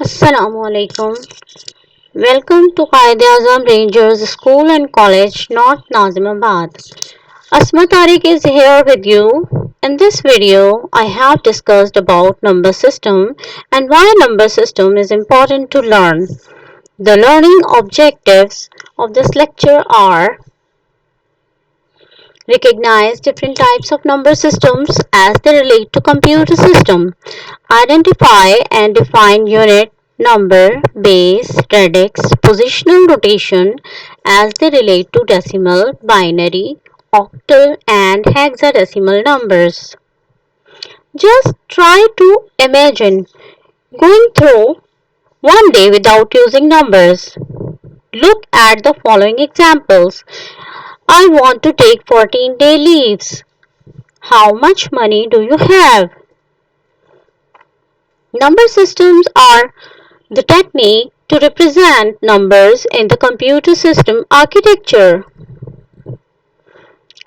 Assalamu alaikum. Welcome to Quaid-e-Azam Rangers School and College, North Nazimabad. Asma Tariq is here with you. In this video, I have discussed about number system and why number system is important to learn. The learning objectives of this lecture are: recognize different types of number systems as they relate to computer system. Identify and define unit, number, base, radix, positional rotation as they relate to decimal, binary, octal and hexadecimal numbers. Just try to imagine going through one day without using numbers. Look at the following examples. I want to take 14-day leaves. How much money do you have? Number systems are the technique to represent numbers in the computer system architecture.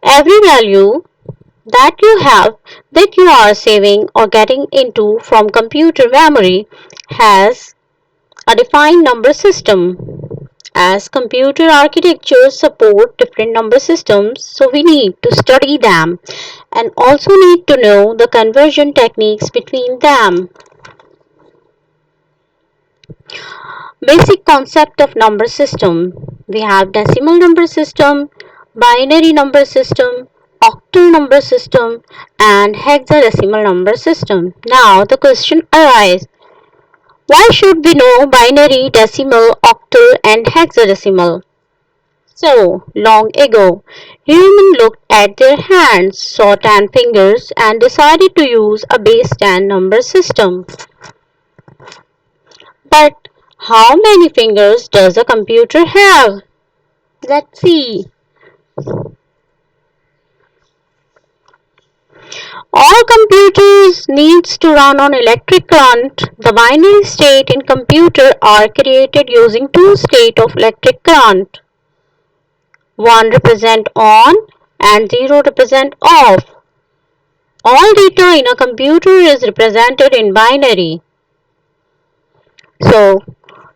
Every value that you are saving or getting into from computer memory has a defined number system. As computer architectures support different number systems, so we need to study them and also need to know the conversion techniques between them. Basic concept of number system. We have decimal number system, binary number system, octal number system and hexadecimal number system. Now the question arises, why should we know binary, decimal, octal and hexadecimal? So, long ago, humans looked at their hands, saw 10 fingers and decided to use a base 10 number system. But how many fingers does a computer have? Let's see. All computers needs to run on electric current. The binary state in computer are created using two state of electric current. 1 represent on and 0 represent off. All data in a computer is represented in binary. So,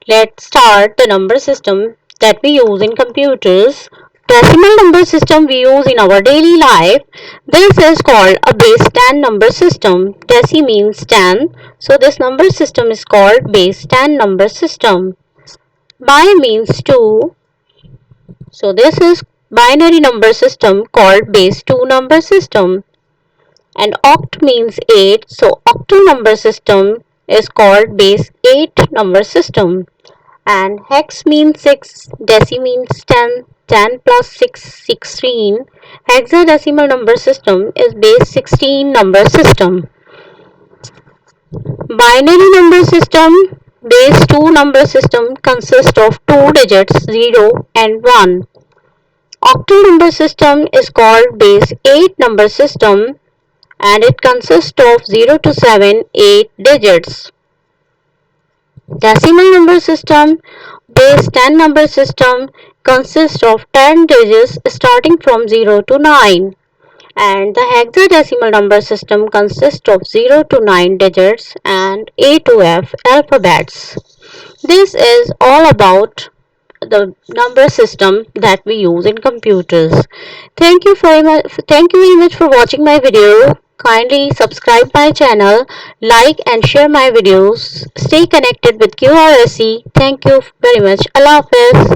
let's start the number system that we use in computers. Decimal number system we use in our daily life. This is called a base 10 number system. Deci means 10. So this number system is called base 10 number system. Bi means 2. So this is binary number system called base 2 number system. And oct means 8. So octal number system is called base 8 number system. And hex means 6. Deci means 10. 10 plus 6, 16. Hexadecimal number system is base 16 number system. Binary number system, base 2 number system consists of 2 digits 0 and 1. Octal number system is called base 8 number system and it consists of 0 to 7, 8 digits. Decimal number system, base 10 number system consists of 10 digits starting from 0 to 9 and the hexadecimal number system consists of 0 to 9 digits and A to F alphabets. This is all about the number system that we use in computers. Thank you very much for watching my video. Kindly subscribe my channel, like and share my videos. Stay connected with QRSC. Thank you very much. Allah Hafiz.